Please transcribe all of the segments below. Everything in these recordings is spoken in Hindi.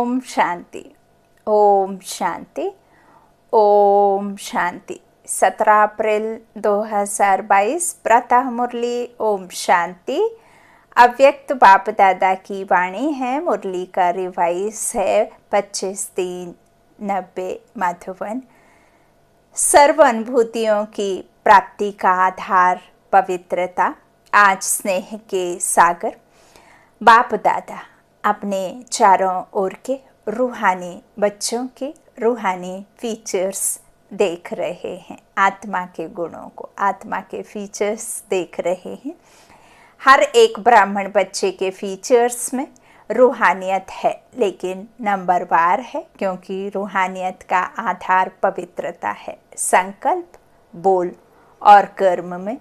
ओम शांति, ओम शांति, ओम शांति। 17 अप्रैल 2022 प्रातः मुरली। ओम शांति। अव्यक्त बाप दादा की वाणी है। मुरली का रिवाइज है 25/3/90 मधुबन। सर्व अनुभूतियों की प्राप्ति का आधार पवित्रता। आज स्नेह के सागर बाप दादा अपने चारों ओर के रूहानी बच्चों के रूहानी फीचर्स देख रहे हैं। आत्मा के गुणों को, आत्मा के फीचर्स देख रहे हैं। हर एक ब्राह्मण बच्चे के फीचर्स में रूहानियत है, लेकिन नंबरवार है, क्योंकि रूहानियत का आधार पवित्रता है। संकल्प, बोल और कर्म में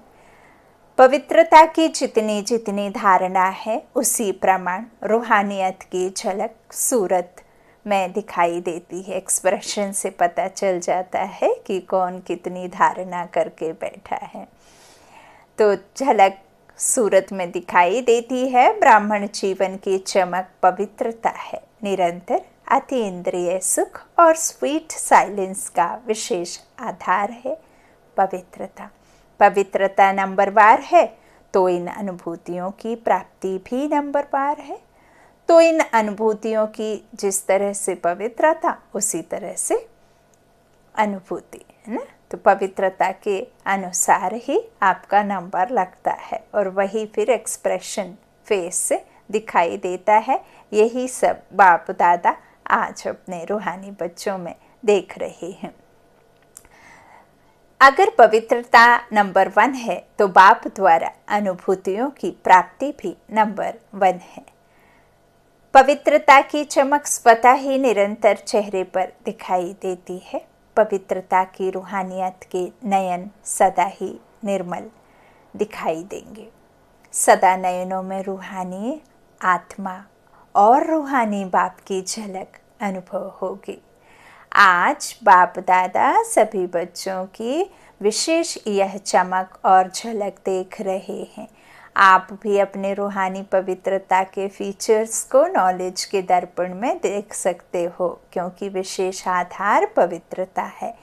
पवित्रता की जितनी जितनी धारणा है, उसी प्रमाण रूहानियत की झलक सूरत में दिखाई देती है। एक्सप्रेशन से पता चल जाता है कि कौन कितनी धारणा करके बैठा है। तो झलक सूरत में दिखाई देती है। ब्राह्मण जीवन की चमक पवित्रता है। निरंतर अतीन्द्रिय सुख और स्वीट साइलेंस का विशेष आधार है पवित्रता। पवित्रता नंबरवार है तो इन अनुभूतियों की प्राप्ति भी नंबरवार है। तो इन अनुभूतियों की जिस तरह से पवित्रता, उसी तरह से अनुभूति, है ना। तो पवित्रता के अनुसार ही आपका नंबर लगता है और वही फिर एक्सप्रेशन फेस से दिखाई देता है। यही सब बाप दादा आज अपने रूहानी बच्चों में देख रहे हैं। अगर पवित्रता नंबर 1 है तो बाप द्वारा अनुभूतियों की प्राप्ति भी नंबर 1 है। पवित्रता की चमक स्वतः ही निरंतर चेहरे पर दिखाई देती है। पवित्रता की रूहानियत के नयन सदा ही निर्मल दिखाई देंगे। सदा नयनों में रूहानी आत्मा और रूहानी बाप की झलक अनुभव होगी। आज बाप दादा सभी बच्चों की विशेष यह चमक और झलक देख रहे हैं। आप भी अपने रूहानी पवित्रता के फीचर्स को नॉलेज के दर्पण में देख सकते हो, क्योंकि विशेष आधार पवित्रता है।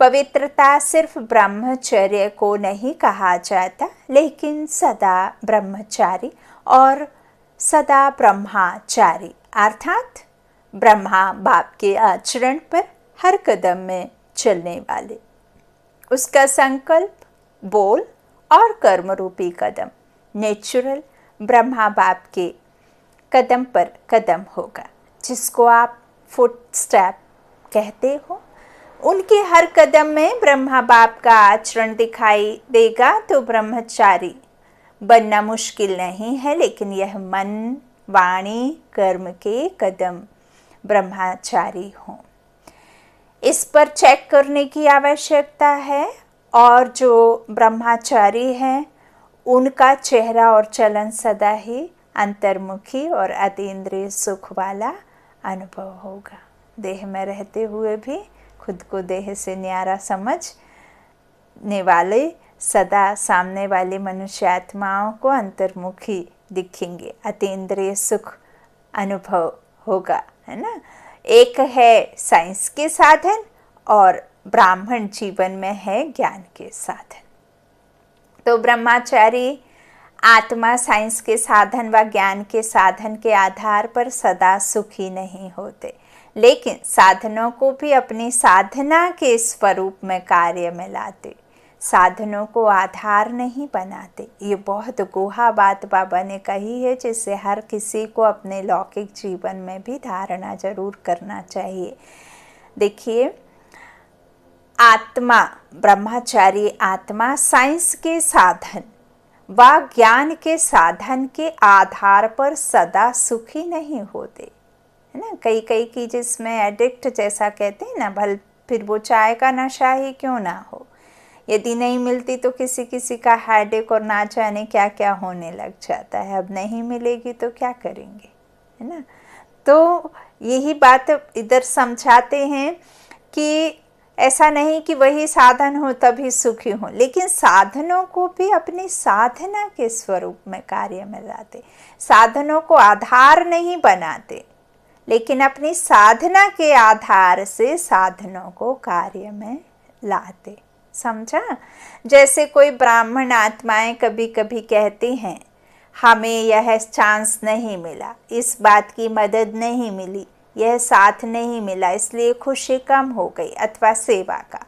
पवित्रता सिर्फ ब्रह्मचर्य को नहीं कहा जाता, लेकिन सदा ब्रह्मचारी और सदा ब्रह्माचारी, अर्थात ब्रह्मा बाप के आचरण पर हर कदम में चलने वाले। उसका संकल्प, बोल और कर्म रूपी कदम नेचुरल ब्रह्मा बाप के कदम पर कदम होगा, जिसको आप फुट स्टेप कहते हो। उनके हर कदम में ब्रह्मा बाप का आचरण दिखाई देगा। तो ब्रह्मचारी बनना मुश्किल नहीं है, लेकिन यह मन, वाणी, कर्म के कदम ब्रह्मचारी हों, इस पर चेक करने की आवश्यकता है। और जो ब्रह्मचारी हैं, उनका चेहरा और चलन सदा ही अंतर्मुखी और अतीन्द्रिय सुख वाला अनुभव होगा। देह में रहते हुए भी खुद को देह से न्यारा समझने वाले सदा सामने वाले मनुष्य आत्माओं को अंतर्मुखी दिखेंगे। अतीन्द्रिय सुख अनुभव होगा, है ना। एक है साइंस के साधन और ब्राह्मण जीवन में है ज्ञान के साधन। तो ब्रह्मचारी आत्मा साइंस के साधन व ज्ञान के साधन के आधार पर सदा सुखी नहीं होते, लेकिन साधनों को भी अपनी साधना के स्वरूप में कार्य में लाते, साधनों को आधार नहीं बनाते। ये बहुत गुहा बात बाबा ने कही है, जिससे हर किसी को अपने लौकिक जीवन में भी धारणा जरूर करना चाहिए। देखिए, आत्मा, ब्रह्मचारी आत्मा साइंस के साधन व ज्ञान के साधन के आधार पर सदा सुखी नहीं होते, है ना। कई कई की जिसमें एडिक्ट जैसा कहते हैं ना, भल फिर वो चाय का नशा ही क्यों ना हो, यदि नहीं मिलती तो किसी किसी का हेडेक और ना जाने क्या क्या होने लग जाता है। अब नहीं मिलेगी तो क्या करेंगे, है ना। तो यही बात इधर समझाते हैं कि ऐसा नहीं कि वही साधन हो तभी सुखी हो, लेकिन साधनों को भी अपनी साधना के स्वरूप में कार्य में लाते, साधनों को आधार नहीं बनाते, लेकिन अपनी साधना के आधार से साधनों को कार्य में लाते। समझा? जैसे कोई ब्राह्मण आत्माएं कभी कभी कहती हैं, हमें यह चांस नहीं मिला, इस बात की मदद नहीं मिली, यह साथ नहीं मिला, इसलिए खुशी कम हो गई, अथवा सेवा का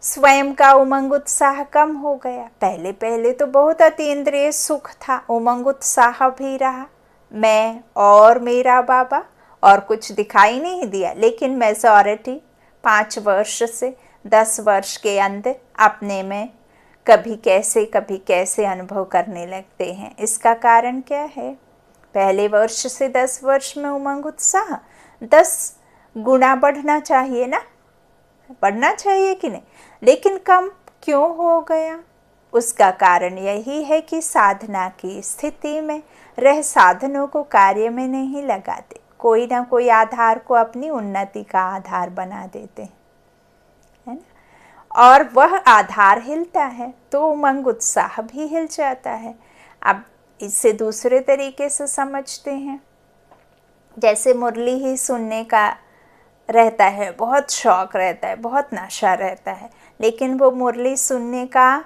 स्वयं का उमंग उत्साह कम हो गया। पहले पहले तो बहुत अतीन्द्रिय सुख था, उमंग उत्साह भी रहा, मैं और मेरा बाबा, और कुछ दिखाई नहीं दिया। लेकिन मेजॉरिटी 5 वर्ष से 10 वर्ष के अंदर अपने में कभी कैसे अनुभव करने लगते हैं। इसका कारण क्या है? पहले वर्ष से 10 वर्ष में उमंग उत्साह 10 गुना बढ़ना चाहिए ना, बढ़ना चाहिए कि नहीं, लेकिन कम क्यों हो गया? उसका कारण यही है कि साधना की स्थिति में रह साधनों को कार्य में नहीं लगाते, कोई ना कोई आधार को अपनी उन्नति का आधार बना देते हैं, है ना। और वह आधार हिलता है तो उमंग उत्साह भी हिल जाता है। अब इससे दूसरे तरीके से समझते हैं, जैसे मुरली ही सुनने का रहता है, बहुत शौक रहता है, बहुत नशा रहता है, लेकिन वो मुरली सुनने का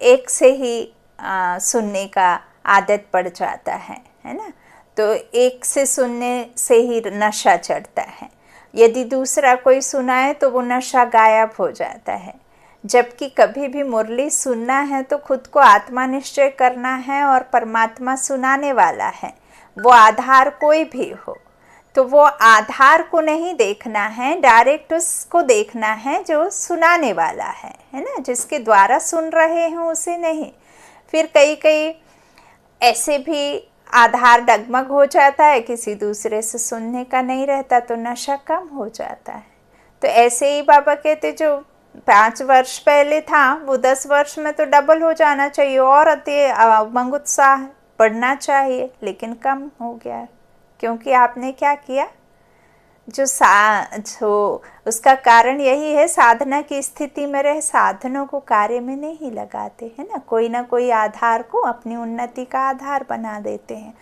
एक से ही सुनने का आदत पड़ जाता है ना। तो एक से सुनने से ही नशा चढ़ता है, यदि दूसरा कोई सुनाए तो वो नशा गायब हो जाता है। जबकि कभी भी मुरली सुनना है तो खुद को आत्मा निश्चय करना है और परमात्मा सुनाने वाला है, वो आधार कोई भी हो तो वो आधार को नहीं देखना है, डायरेक्ट उसको देखना है जो सुनाने वाला है ना, जिसके द्वारा सुन रहे हैं उसे नहीं। फिर कई ऐसे भी आधार डगमग हो जाता है, किसी दूसरे से सुनने का नहीं रहता तो नशा कम हो जाता है। तो ऐसे ही बाबा कहते जो 5 वर्ष पहले था वो 10 वर्ष में तो डबल हो जाना चाहिए और अति उमंग उत्साह बढ़ना चाहिए, लेकिन कम हो गया। क्योंकि आपने क्या किया? जो उसका कारण यही है, साधना की स्थिति में रह साधनों को कार्य में नहीं लगाते हैं ना कोई आधार को अपनी उन्नति का आधार बना देते हैं,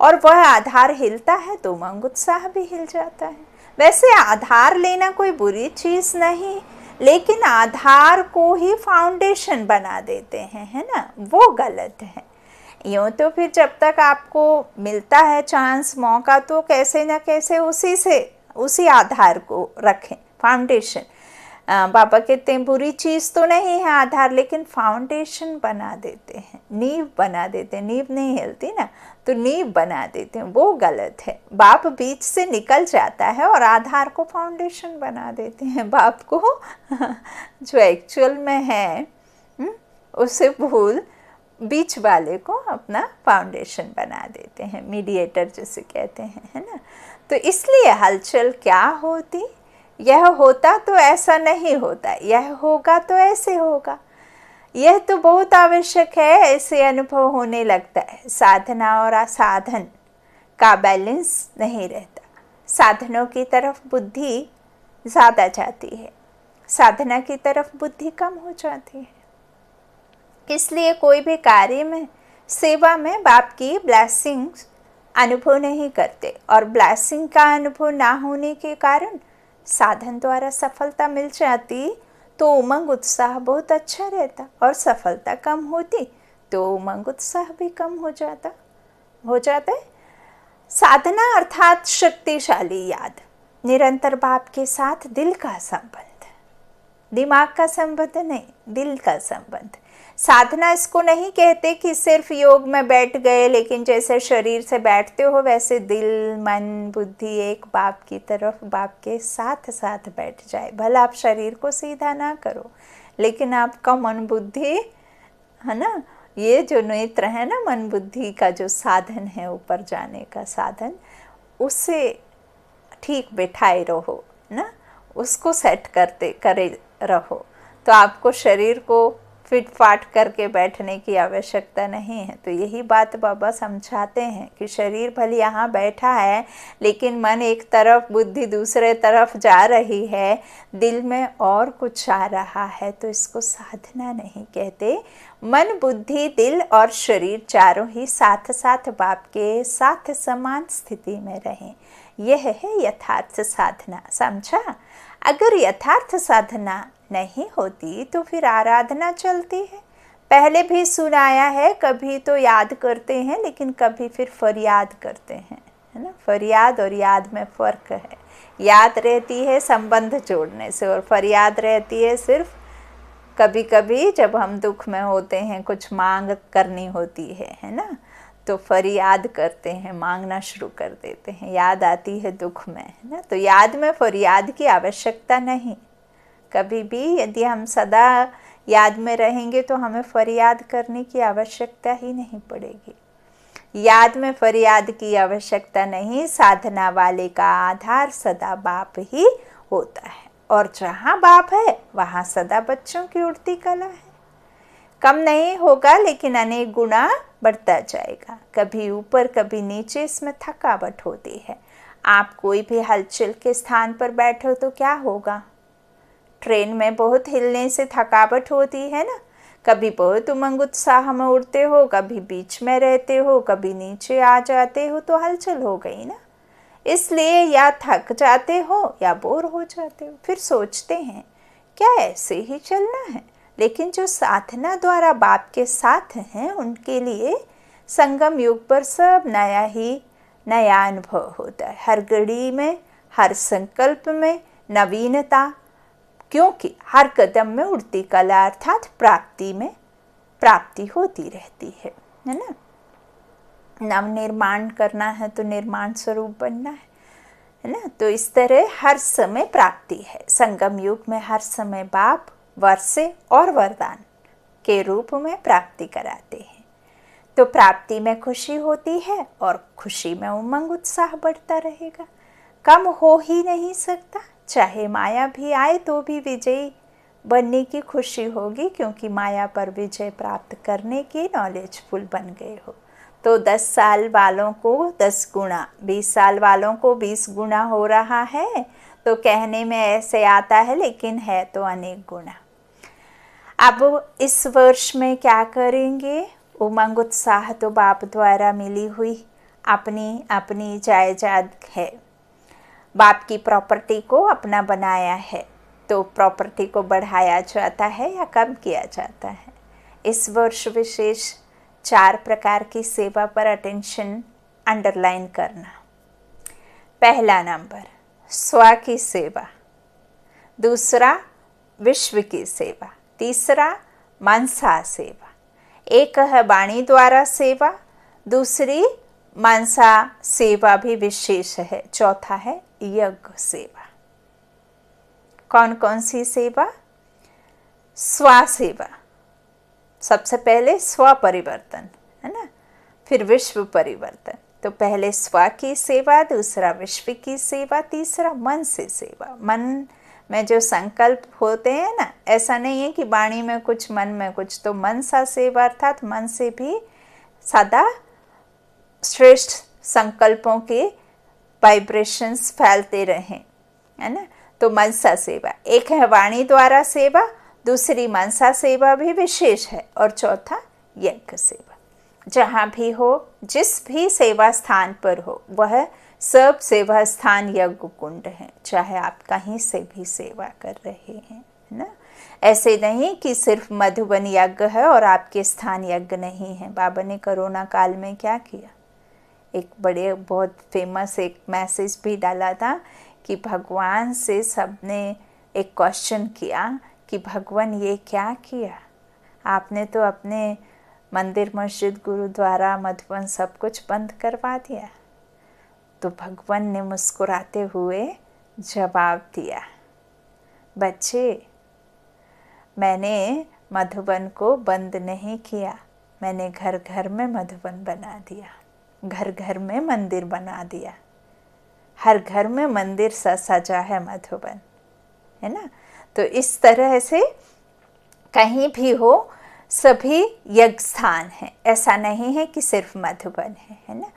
और वह आधार हिलता है तो उमंग उत्साह भी हिल जाता है। वैसे आधार लेना कोई बुरी चीज़ नहीं, लेकिन आधार को ही फाउंडेशन बना देते हैं, है ना, वो गलत है। यूँ तो फिर जब तक आपको मिलता है चांस, मौका, तो कैसे न कैसे उसी आधार को रखें, फाउंडेशन। बाबा कहते हैं बुरी चीज़ तो नहीं है आधार, लेकिन फाउंडेशन बना देते हैं, नींव बना देते हैं। नींव नहीं हिलती ना, तो नींव बना देते हैं, वो गलत है। बाप बीच से निकल जाता है और आधार को फाउंडेशन बना देते हैं। बाप को जो एक्चुअल में है उसे भूल बीच वाले को अपना फाउंडेशन बना देते हैं, मीडिएटर जिसे कहते हैं, है ना। तो इसलिए हलचल क्या होती, यह होता तो ऐसा नहीं होता, यह होगा तो ऐसे होगा, यह तो बहुत आवश्यक है, ऐसे अनुभव होने लगता है। साधना और असाधन का बैलेंस नहीं रहता, साधनों की तरफ बुद्धि ज़्यादा जाती है, साधना की तरफ बुद्धि कम हो जाती है। इसलिए कोई भी कार्य में, सेवा में बाप की ब्लेसिंग्स अनुभव नहीं करते, और ब्लेसिंग का अनुभव ना होने के कारण साधन द्वारा सफलता मिल जाती तो उमंग उत्साह बहुत अच्छा रहता, और सफलता कम होती तो उमंग उत्साह भी कम हो जाता है। साधना अर्थात शक्तिशाली याद, निरंतर बाप के साथ दिल का संबंध, दिमाग का संबंध नहीं, दिल का संबंध। साधना इसको नहीं कहते कि सिर्फ योग में बैठ गए, लेकिन जैसे शरीर से बैठते हो वैसे दिल, मन, बुद्धि एक बाप की तरफ, बाप के साथ साथ बैठ जाए। भला आप शरीर को सीधा ना करो, लेकिन आपका मन बुद्धि है ना, ये जो नेत्र है ना, मन बुद्धि का जो साधन है, ऊपर जाने का साधन, उससे ठीक बैठाए रहो ना, उसको सेट करे रहो, तो आपको शरीर को फिट फाट करके बैठने की आवश्यकता नहीं है। तो यही बात बाबा समझाते हैं कि शरीर भले यहाँ बैठा है, लेकिन मन एक तरफ, बुद्धि दूसरे तरफ जा रही है, दिल में और कुछ आ रहा है, तो इसको साधना नहीं कहते, मन, बुद्धि, दिल और शरीर चारों ही साथ साथ बाप के साथ समान स्थिति में रहें। यह है यथार्थ साधना। समझा? अगर यथार्थ साधना नहीं होती तो फिर आराधना चलती है। पहले भी सुनाया है, कभी तो याद करते हैं लेकिन कभी फिर फरियाद करते हैं, है ना। फरियाद और याद में फ़र्क है। याद रहती है संबंध जोड़ने से और फरियाद रहती है सिर्फ कभी कभी जब हम दुख में होते हैं, कुछ मांग करनी होती है ना, तो फरियाद करते हैं, मांगना शुरू कर देते हैं, याद आती है दुख में, है ना। तो याद में फरियाद की आवश्यकता नहीं। कभी भी यदि हम सदा याद में रहेंगे तो हमें फरियाद करने की आवश्यकता ही नहीं पड़ेगी। याद में फरियाद की आवश्यकता नहीं। साधना वाले का आधार सदा बाप ही होता है, और जहाँ बाप है वहाँ सदा बच्चों की उड़ती कला है। कम नहीं होगा लेकिन अनेक गुना बढ़ता जाएगा। कभी ऊपर कभी नीचे इसमें थकावट होती है। आप कोई भी हलचल के स्थान पर बैठे हो तो क्या होगा? ट्रेन में बहुत हिलने से थकावट होती है ना। कभी बहुत उमंग उत्साह में उड़ते हो, कभी बीच में रहते हो, कभी नीचे आ जाते हो, तो हलचल हो गई ना। इसलिए या थक जाते हो या बोर हो जाते हो। फिर सोचते हैं क्या ऐसे ही चलना है? लेकिन जो साधना द्वारा बाप के साथ हैं उनके लिए संगम युग पर सब नया ही नया अनुभव होता है। हर घड़ी में, हर संकल्प में नवीनता, क्योंकि हर कदम में उड़ती कला अर्थात प्राप्ति में प्राप्ति होती रहती है ना। नव निर्माण करना है तो निर्माण स्वरूप बनना है ना। तो इस तरह हर समय प्राप्ति है। संगम युग में हर समय बाप वर्षे और वरदान के रूप में प्राप्ति कराते हैं। तो प्राप्ति में खुशी होती है और खुशी में उमंग उत्साह बढ़ता रहेगा। कम हो ही नहीं सकता। चाहे माया भी आए तो भी विजयी बनने की खुशी होगी, क्योंकि माया पर विजय प्राप्त करने की नॉलेजफुल बन गए हो। तो 10 साल वालों को 10 गुना, 20 साल वालों को 20 गुना हो रहा है। तो कहने में ऐसे आता है लेकिन है तो अनेक गुना। अब इस वर्ष में क्या करेंगे? उमंग उत्साह तो बाप द्वारा मिली हुई अपनी अपनी जायदाद है। बाप की प्रॉपर्टी को अपना बनाया है, तो प्रॉपर्टी को बढ़ाया जाता है या कम किया जाता है? इस वर्ष विशेष 4 प्रकार की सेवा पर अटेंशन अंडरलाइन करना। पहला नंबर स्व की सेवा, दूसरा विश्व की सेवा, तीसरा मनसा सेवा। एक है वाणी द्वारा सेवा, दूसरी मनसा सेवा भी विशेष है, चौथा है यज्ञ सेवा। कौन कौन सी सेवा? स्व सेवा, सबसे पहले स्व परिवर्तन, है ना, फिर विश्व परिवर्तन। तो पहले स्व की सेवा, दूसरा विश्व की सेवा, तीसरा मन से सेवा। मन में जो संकल्प होते हैं ना, ऐसा नहीं है कि वाणी में कुछ मन में कुछ। तो मन सा सेवा अर्थात मन से भी सदा श्रेष्ठ संकल्पों के वाइब्रेशंस फैलते रहें, है ना। तो मनसा सेवा। एक है वाणी द्वारा सेवा, दूसरी मनसा सेवा भी विशेष है, और चौथा यज्ञ सेवा। जहाँ भी हो, जिस भी सेवा स्थान पर हो, वह सब सेवा स्थान यज्ञ कुंड है। चाहे आप कहीं से भी सेवा कर रहे हैं, है ना। ऐसे नहीं कि सिर्फ मधुबन यज्ञ है और आपके स्थान यज्ञ नहीं है। बाबा ने कोरोना काल में क्या किया? एक बड़े बहुत फेमस एक मैसेज भी डाला था कि भगवान से सबने एक क्वेश्चन किया कि भगवान ये क्या किया? आपने तो अपने मंदिर, मस्जिद, गुरुद्वारा, मधुबन सब कुछ बंद करवा दिया। तो भगवान ने मुस्कुराते हुए जवाब दिया, बच्चे, मैंने मधुबन को बंद नहीं किया, मैंने घर घर में मधुबन बना दिया, घर घर में मंदिर बना दिया। हर घर में मंदिर सा सजा है मधुबन, है ना। तो इस तरह से कहीं भी हो, सभी यज्ञ स्थान है। ऐसा नहीं है कि सिर्फ मधुबन है ना।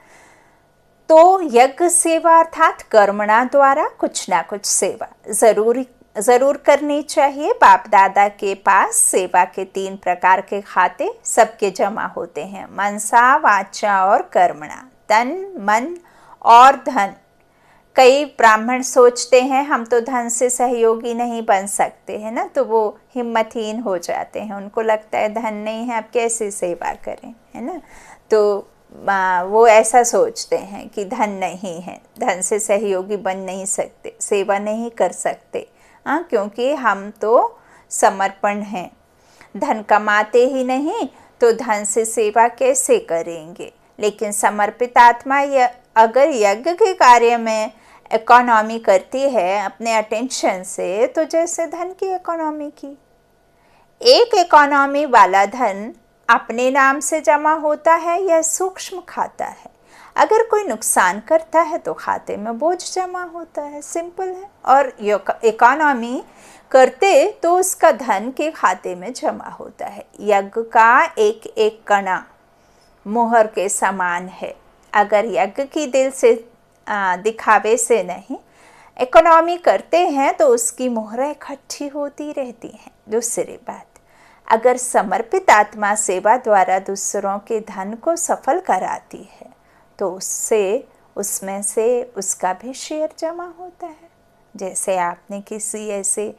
तो यज्ञ सेवा अर्थात कर्मणा द्वारा कुछ ना कुछ सेवा। ज़रूरी ज़रूर करनी चाहिए। बाप दादा के पास सेवा के 3 प्रकार के खाते सबके जमा होते हैं, मनसा, वाचा और कर्मणा। तन, मन और धन। कई ब्राह्मण सोचते हैं हम तो धन से सहयोगी नहीं बन सकते हैं ना, तो वो हिम्मतहीन हो जाते हैं। उनको लगता है धन नहीं है, अब कैसे सेवा करें, है ना। तो वो ऐसा सोचते हैं कि धन नहीं है, धन से सहयोगी बन नहीं सकते, सेवा नहीं कर सकते, हाँ, क्योंकि हम तो समर्पण हैं। धन कमाते ही नहीं तो धन से सेवा कैसे करेंगे। लेकिन समर्पित आत्मा अगर यज्ञ के कार्य में इकोनॉमी करती है अपने अटेंशन से, तो जैसे धन की इकोनॉमी की। एक इकोनॉमी वाला धन अपने नाम से जमा होता है या सूक्ष्म खाता है। अगर कोई नुकसान करता है तो खाते में बोझ जमा होता है, सिंपल है। और इकोनॉमी करते तो उसका धन के खाते में जमा होता है। यज्ञ का एक एक कणा मोहर के समान है। अगर यज्ञ की दिल से दिखावे से नहीं इकोनॉमी करते हैं तो उसकी मोहरें इकट्ठी होती रहती हैं। दूसरी बात, अगर समर्पित आत्मा सेवा द्वारा दूसरों के धन को सफल कराती है तो उसमें से उसका भी शेयर जमा होता है। जैसे आपने किसी ऐसे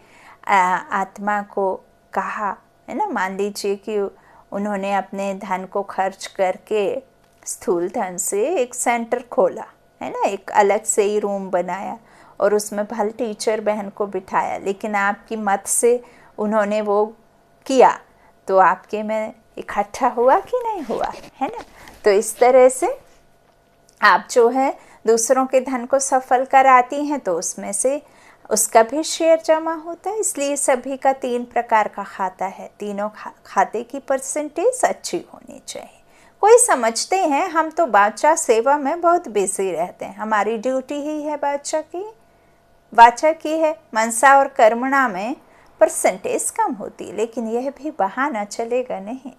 आत्मा को कहा है ना, मान लीजिए कि उन्होंने अपने धन को खर्च करके स्थूल धन से एक सेंटर खोला है ना, एक अलग से ही रूम बनाया और उसमें भल टीचर बहन को बिठाया, लेकिन आपकी मत से उन्होंने वो किया तो आपके में इकट्ठा हुआ कि नहीं हुआ, है ना। तो इस तरह से आप जो है दूसरों के धन को सफल कराती हैं तो उसमें से उसका भी शेयर जमा होता है। इसलिए सभी का 3 प्रकार का खाता है। तीनों खाते की परसेंटेज अच्छी होनी चाहिए। कोई समझते हैं हम तो बाचा सेवा में बहुत बिजी रहते हैं, हमारी ड्यूटी ही है वाचा की है। मनसा और कर्मणा में परसेंटेज कम होती, लेकिन यह भी बहाना चलेगा नहीं।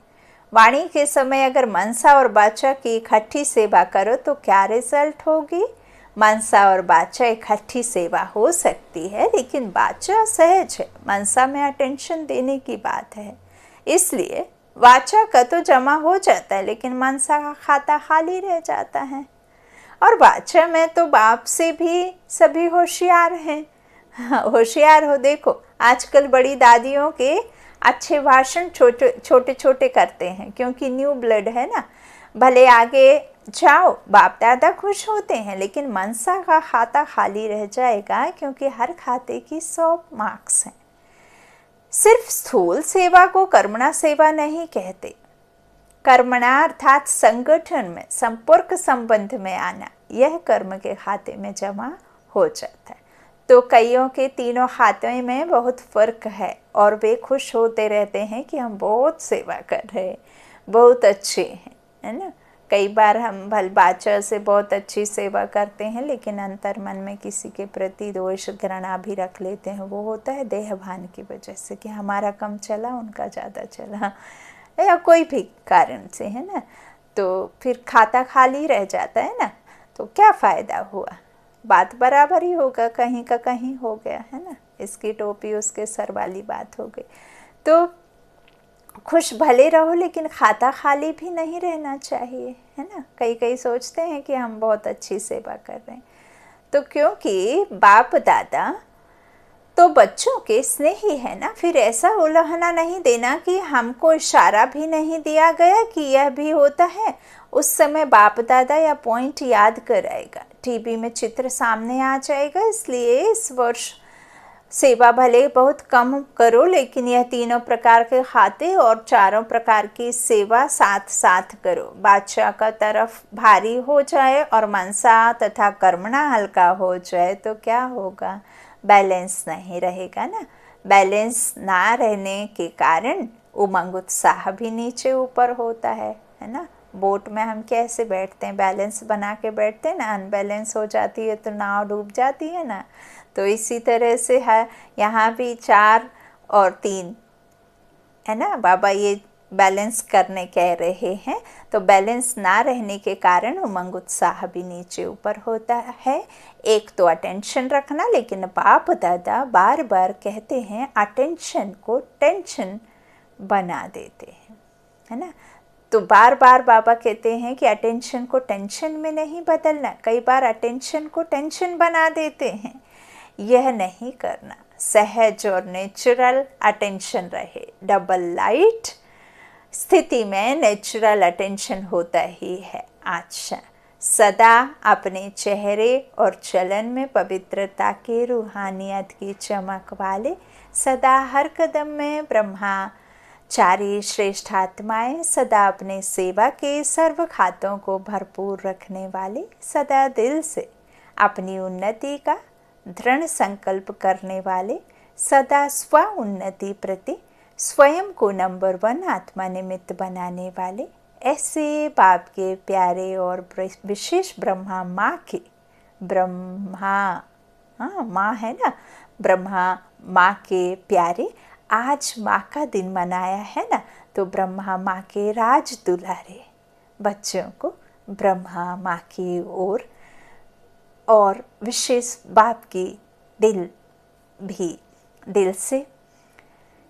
वाणी के समय अगर मनसा और बाचा की इकट्ठी सेवा करो तो क्या रिजल्ट होगी। मनसा और बाचा इकट्ठी सेवा हो सकती है, लेकिन बाचा सहज है, मनसा में अटेंशन देने की बात है। इसलिए वाचा का तो जमा हो जाता है, लेकिन मनसा का खाता खाली रह जाता है। और वाचा में तो बाप से भी सभी होशियार हैं। होशियार हो, देखो आजकल बड़ी दादियों के अच्छे भाषण छोटे छोटे करते हैं, क्योंकि न्यू ब्लड है ना। भले आगे जाओ, बाप दादा खुश होते हैं, लेकिन मनसा का खाता खाली रह जाएगा, क्योंकि हर खाते की 100 मार्क्स हैं। सिर्फ स्थूल सेवा को कर्मणा सेवा नहीं कहते। कर्मणा अर्थात संगठन में संपर्क संबंध में आना, यह कर्म के खाते में जमा हो जाता है। तो कईयों के तीनों खाते में बहुत फर्क है और वे खुश होते रहते हैं कि हम बहुत सेवा कर रहे हैं, बहुत अच्छे हैं, है ना। कई बार हम भलबाचा से बहुत अच्छी सेवा करते हैं, लेकिन अंतर मन में किसी के प्रति दोष घृणा भी रख लेते हैं। वो होता है देहभान की वजह से कि हमारा कम चला, उनका ज़्यादा चला, या कोई भी कारण से, है ना। तो फिर खाता खाली रह जाता है ना, तो क्या फ़ायदा हुआ। बात बराबर ही होगा, कहीं का कहीं हो गया, है ना। इसकी टोपी उसके सर वाली बात हो गई। तो खुश भले रहो, लेकिन खाता खाली भी नहीं रहना चाहिए, है ना। कई सोचते हैं कि हम बहुत अच्छी सेवा कर रहे हैं, तो क्योंकि बाप दादा तो बच्चों के स्नेही है ना, फिर ऐसा उलाहना नहीं देना कि हमको इशारा भी नहीं दिया गया कि यह भी होता है। उस समय बाप दादा या पॉइंट याद कराएगा, टीवी में चित्र सामने आ जाएगा। इसलिए इस वर्ष सेवा भले बहुत कम करो, लेकिन यह तीनों प्रकार के खाते और चारों प्रकार की सेवा साथ साथ करो। बादशाह का तरफ भारी हो जाए और मनसा तथा कर्मणा हल्का हो जाए तो क्या होगा, बैलेंस नहीं रहेगा ना। बैलेंस ना रहने के कारण उमंग उत्साह भी नीचे ऊपर होता है ना। बोट में हम कैसे बैठते हैं, बैलेंस बना के बैठते हैं ना, अनबैलेंस हो जाती है तो नाव डूब जाती है ना। तो इसी तरह से है यहाँ भी 4 और 3 है ना। बाबा ये बैलेंस करने कह रहे हैं, तो बैलेंस ना रहने के कारण उमंग उत्साह भी नीचे ऊपर होता है। एक तो अटेंशन रखना, लेकिन बाप दादा बार बार कहते हैं अटेंशन को टेंशन बना देते हैं, है ना। तो बार बार बाबा कहते हैं कि अटेंशन को टेंशन में नहीं बदलना, कई बार अटेंशन को टेंशन बना देते हैं, यह नहीं करना। सहज और नेचुरल अटेंशन रहे। डबल लाइट स्थिति में नेचुरल अटेंशन होता ही है। अच्छा, सदा अपने चेहरे और चलन में पवित्रता के रूहानियत की चमक वाले, सदा हर कदम में ब्रह्मचारी श्रेष्ठ आत्माएं, सदा अपने सेवा के सर्व खातों को भरपूर रखने वाले, सदा दिल से अपनी उन्नति का दृढ़ संकल्प करने वाले, सदा स्व उन्नति प्रति स्वयं को नंबर 1 आत्मा निमित्त बनाने वाले, ऐसे बाप के प्यारे और विशेष ब्रह्मा माँ के, ब्रह्मा माँ है ना, ब्रह्मा माँ के प्यारे, आज माँ का दिन मनाया है ना, तो ब्रह्मा माँ के राज दुलारे बच्चों को ब्रह्मा माँ की ओर और विशेष बाप की दिल से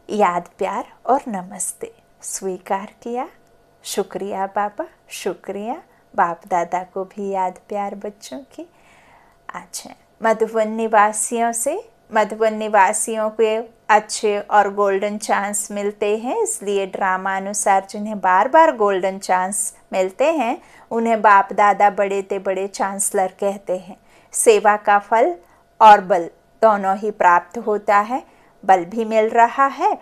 याद, प्यार और नमस्ते स्वीकार किया। शुक्रिया बाबा, शुक्रिया। बाप दादा को भी याद प्यार बच्चों की। अच्छा, मधुबन निवासियों के अच्छे और गोल्डन चांस मिलते हैं, इसलिए ड्रामा अनुसार जिन्हें बार बार गोल्डन चांस मिलते हैं उन्हें बाप दादा बड़े ते बड़े चांसलर कहते हैं। सेवा का फल और बल दोनों ही प्राप्त होता है। बल भी मिल रहा है,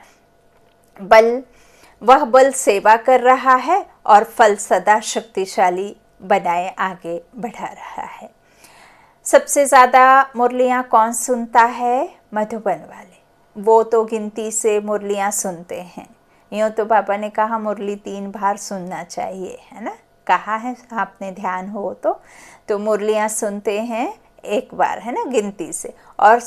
वह बल सेवा कर रहा है और फल सदा शक्तिशाली बनाए आगे बढ़ा रहा है। सबसे ज़्यादा मुरलियाँ कौन सुनता है? मधुबन वाले। वो तो गिनती से मुरलियाँ सुनते हैं। यूँ तो बाबा ने कहा मुरली 3 बार सुनना चाहिए, है ना, कहा है, आपने ध्यान हो तो मुरलियाँ सुनते हैं 1 बार, है ना, गिनती से। और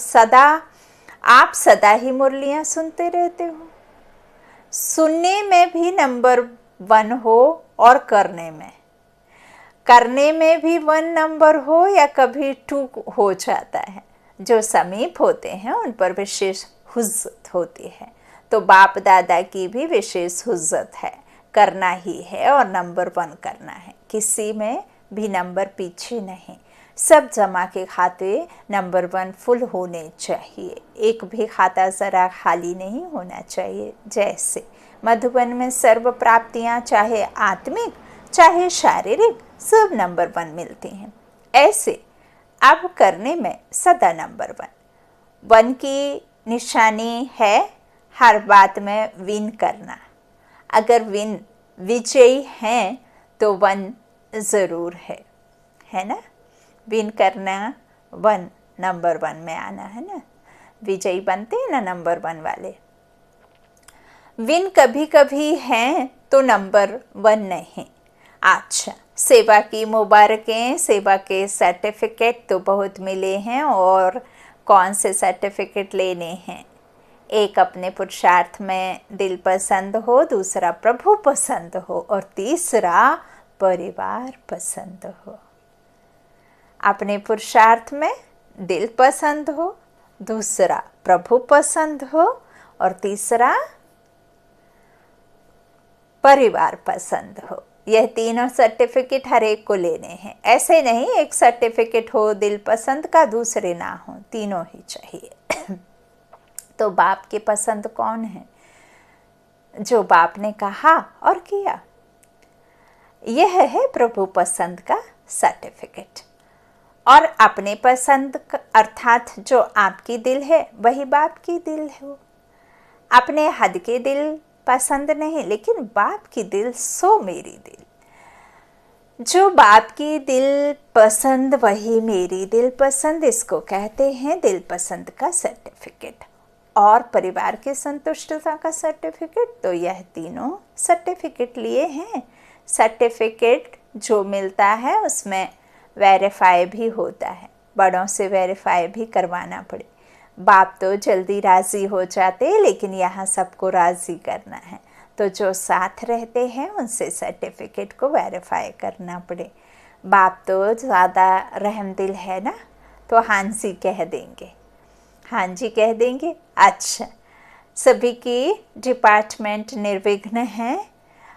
आप सदा ही मुरलियाँ सुनते रहते हो। सुनने में भी नंबर 1 हो और करने में भी 1 नंबर हो या कभी 2 हो जाता है। जो समीप होते हैं उन पर विशेष हुज्जत होती है। तो बाप दादा की भी विशेष हुज्जत है, करना ही है और नंबर 1 करना है, किसी में भी नंबर पीछे नहीं। सब जमा के खाते नंबर 1 फुल होने चाहिए, एक भी खाता ज़रा खाली नहीं होना चाहिए। जैसे मधुबन में सर्व प्राप्तियाँ चाहे आत्मिक चाहे शारीरिक सब नंबर 1 मिलती हैं, ऐसे अब करने में सदा नंबर 1 की निशानी है हर बात में विन करना। अगर विजयी हैं तो 1 ज़रूर है ना। विन करना 1 नंबर 1 में आना, है ना, विजयी बनते हैं ना नंबर 1 वाले। विन कभी कभी हैं तो नंबर 1 नहीं। अच्छा, सेवा की मुबारकें, सेवा के सर्टिफिकेट तो बहुत मिले हैं, और कौन से सर्टिफिकेट लेने हैं? एक अपने पुरुषार्थ में दिल पसंद हो, दूसरा प्रभु पसंद हो, और तीसरा परिवार पसंद हो। अपने पुरुषार्थ में दिल पसंद हो, दूसरा प्रभु पसंद हो, और तीसरा परिवार पसंद हो। यह तीनों सर्टिफिकेट हर एक को लेने हैं। ऐसे नहीं एक सर्टिफिकेट हो दिल पसंद का, दूसरे ना हो, तीनों ही चाहिए। तो बाप के पसंद कौन है? जो बाप ने कहा और किया, यह है प्रभु पसंद का सर्टिफिकेट। और अपने पसंद अर्थात जो आपकी दिल है वही बाप की दिल है। अपने हद के दिल पसंद नहीं, लेकिन बाप की दिल सो मेरी दिल। जो बाप की दिल पसंद वही मेरी दिल पसंद, इसको कहते हैं दिल पसंद का सर्टिफिकेट। और परिवार की संतुष्टता का सर्टिफिकेट, तो यह तीनों सर्टिफिकेट लिए हैं। सर्टिफिकेट जो मिलता है उसमें वेरीफाई भी होता है, बड़ों से वेरीफाई भी करवाना पड़े। बाप तो जल्दी राज़ी हो जाते, लेकिन यहाँ सबको राज़ी करना है। तो जो साथ रहते हैं उनसे सर्टिफिकेट को वेरीफाई करना पड़े। बाप तो ज़्यादा रहमदिल है ना, तो हाँ जी कह देंगे, हाँ जी कह देंगे। अच्छा, सभी की डिपार्टमेंट निर्विघ्न है,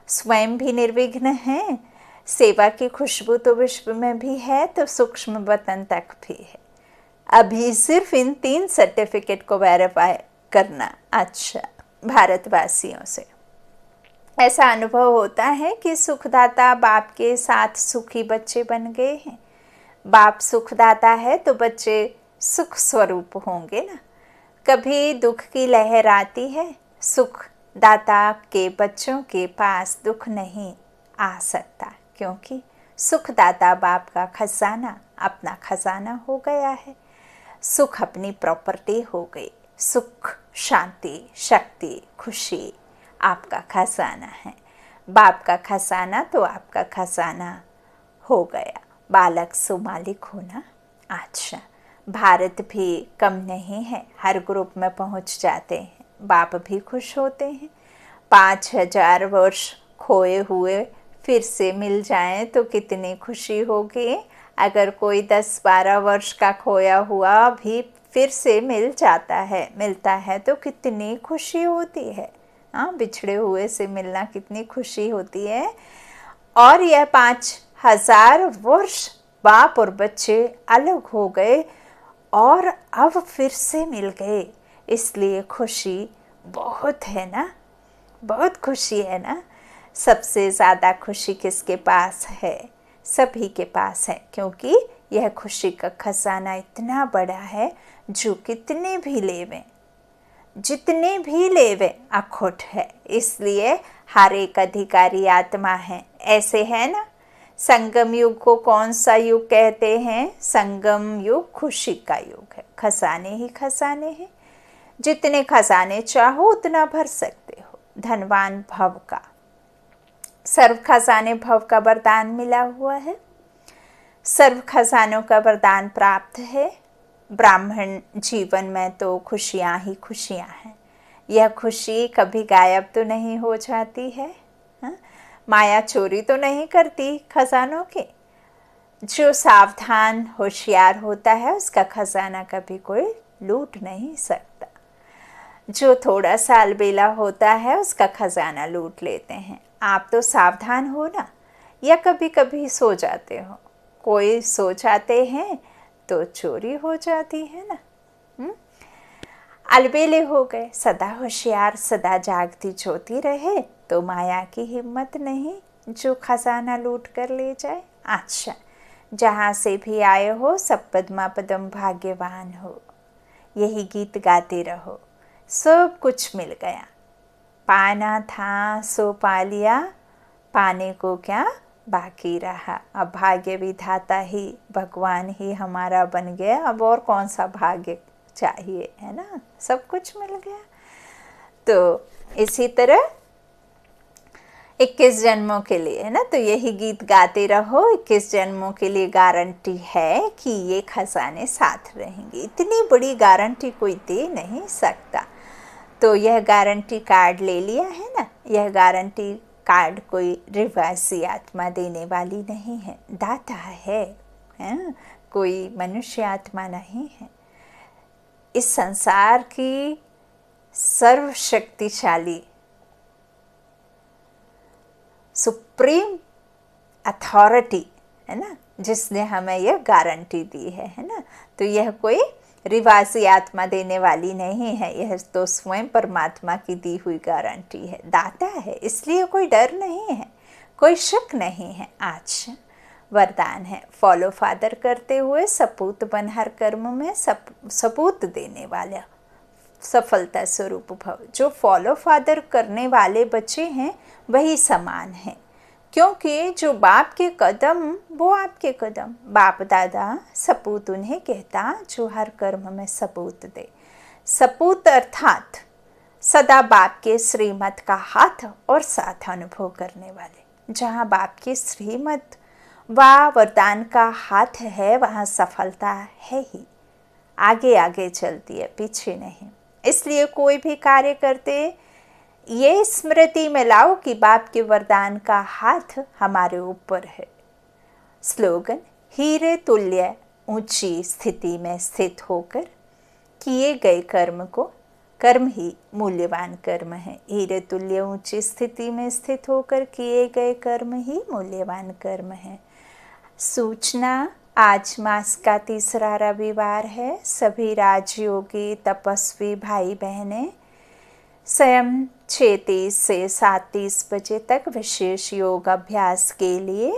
स्वयं भी निर्विघ्न है, सेवा की खुशबू तो विश्व में भी है, तो सूक्ष्म वतन तक भी है। अभी सिर्फ इन 3 सर्टिफिकेट को वेरीफाई करना। अच्छा, भारतवासियों से ऐसा अनुभव होता है कि सुखदाता बाप के साथ सुखी बच्चे बन गए हैं। बाप सुखदाता है तो बच्चे सुख स्वरूप होंगे ना। कभी दुख की लहर आती है, सुख दाता के बच्चों के पास दुख नहीं आ सकता, क्योंकि सुखदाता बाप का खजाना अपना खजाना हो गया है। सुख अपनी प्रॉपर्टी हो गई। सुख, शांति, शक्ति, खुशी आपका खजाना है। बाप का खजाना तो आपका खजाना हो गया। बालक सो मालिक होना। अच्छा, भारत भी कम नहीं है, हर ग्रुप में पहुंच जाते हैं, बाप भी खुश होते हैं। 5000 वर्ष खोए हुए फिर से मिल जाएं तो कितनी खुशी होगी। अगर कोई 10-12 वर्ष का खोया हुआ भी फिर से मिलता है तो कितनी खुशी होती है। हाँ, बिछड़े हुए से मिलना कितनी खुशी होती है। और यह 5000 वर्ष बाप और बच्चे अलग हो गए और अब फिर से मिल गए, इसलिए खुशी बहुत है ना, बहुत खुशी है ना। सबसे ज़्यादा खुशी किसके पास है? सभी के पास है, क्योंकि यह खुशी का खजाना इतना बड़ा है, जो कितने भी लेवें, जितने भी लेवें अखुट है। इसलिए हर एक अधिकारी आत्मा है। ऐसे है ना। संगम युग को कौन सा युग कहते हैं? संगम युग खुशी का युग है। खजाने ही खजाने हैं, जितने खजाने चाहो उतना भर सकते हो। धनवान भव का, सर्व खजाने भव का वरदान मिला हुआ है। सर्व खजानों का वरदान प्राप्त है। ब्राह्मण जीवन में तो खुशियाँ ही खुशियाँ हैं। यह खुशी कभी गायब तो नहीं हो जाती है। हा? माया चोरी तो नहीं करती खजानों के। जो सावधान होशियार होता है उसका खजाना कभी कोई लूट नहीं सकता। जो थोड़ा सा अलबेला होता है उसका खजाना लूट लेते हैं। आप तो सावधान हो ना, या कभी कभी सो जाते हो। कोई सो जाते हैं तो चोरी हो जाती है ना। अलबेले हो गए, सदा होशियार, सदा जागती ज्योति रहे तो माया की हिम्मत नहीं जो खजाना लूट कर ले जाए। अच्छा, जहाँ से भी आए हो सब पद्मा पदम भाग्यवान हो। यही गीत गाते रहो। सब कुछ मिल गया, पाना था सो पा लिया, पाने को क्या बाकी रहा। अब भाग्य विधाता ही, भगवान ही हमारा बन गया, अब और कौन सा भाग्य चाहिए, है ना। सब कुछ मिल गया। तो इसी तरह 21 जन्मों के लिए, है ना, तो यही गीत गाते रहो। 21 जन्मों के लिए गारंटी है कि ये खजाने साथ रहेंगे। इतनी बड़ी गारंटी कोई दे नहीं सकता। तो यह गारंटी कार्ड ले लिया है ना। यह गारंटी कार्ड कोई रिवासी आत्मा देने वाली नहीं है, दाता है, कोई मनुष्य आत्मा नहीं है। इस संसार की सर्वशक्तिशाली सुप्रीम अथॉरिटी, है ना, जिसने हमें यह गारंटी दी है ना। तो यह कोई रिवासी आत्मा देने वाली नहीं है, यह तो स्वयं परमात्मा की दी हुई गारंटी है। दाता है, इसलिए कोई डर नहीं है, कोई शक नहीं है। आज वरदान है, फॉलो फादर करते हुए सपूत बन हर कर्म में सपूत देने वाला सफलता स्वरूप भव। जो फॉलो फादर करने वाले बच्चे हैं वही समान हैं, क्योंकि जो बाप के कदम वो आपके कदम। बाप दादा सपूत उन्हें कहता जो हर कर्म में सपूत दे। सपूत अर्थात सदा बाप के श्रीमत का हाथ और साथ अनुभव करने वाले। जहाँ बाप की श्रीमत व वरदान का हाथ है वहाँ सफलता है ही, आगे आगे चलती है, पीछे नहीं। इसलिए कोई भी कार्य करते ये स्मृति में लाओ कि बाप के वरदान का हाथ हमारे ऊपर है। स्लोगन, हीरे तुल्य ऊंची स्थिति में स्थित होकर किए गए कर्म ही मूल्यवान कर्म है। हीरे तुल्य ऊंची स्थिति में स्थित होकर किए गए कर्म ही मूल्यवान कर्म है। सूचना, आज मास का तीसरा रविवार है। सभी राजयोगी तपस्वी भाई बहनें स्वयं 6:30 से 7:30 बजे तक विशेष योग अभ्यास के लिए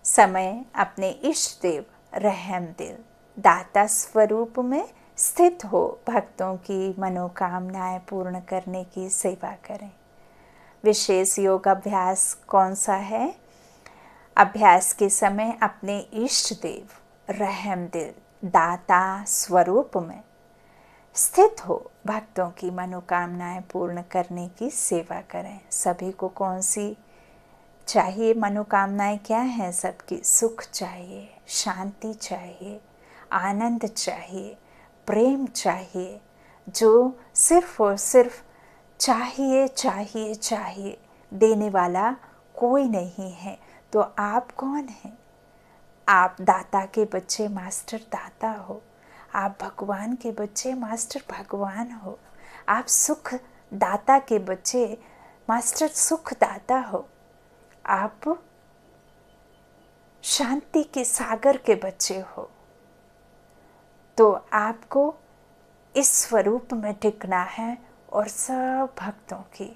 समय अपने इष्ट देव रहम दिल दाता स्वरूप में स्थित हो भक्तों की मनोकामनाएं पूर्ण करने की सेवा करें। विशेष योग अभ्यास कौन सा है? अभ्यास के समय अपने इष्ट देव रहम दिल दाता स्वरूप में स्थित हो भक्तों की मनोकामनाएं पूर्ण करने की सेवा करें। सभी को कौन सी चाहिए मनोकामनाएं? क्या हैं सबकी? सुख चाहिए, शांति चाहिए, आनंद चाहिए, प्रेम चाहिए, जो सिर्फ और सिर्फ चाहिए चाहिए चाहिए, देने वाला कोई नहीं है। तो आप कौन हैं? आप दाता के बच्चे मास्टर दाता हो। आप भगवान के बच्चे मास्टर भगवान हो। आप सुख दाता के बच्चे मास्टर सुख दाता हो। आप शांति के सागर के बच्चे हो। तो आपको इस स्वरूप में टिकना है और सब भक्तों की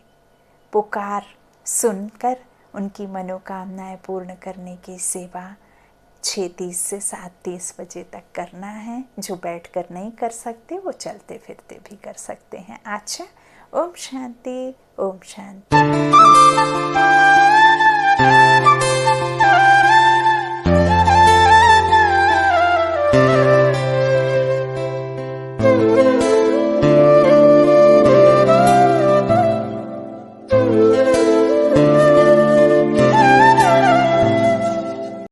पुकार सुनकर उनकी मनोकामनाएं पूर्ण करने की सेवा 6:30 से 7:30 बजे तक करना है। जो बैठकर नहीं कर सकते वो चलते फिरते भी कर सकते हैं। अच्छा, ओम शांति, ओम शांति।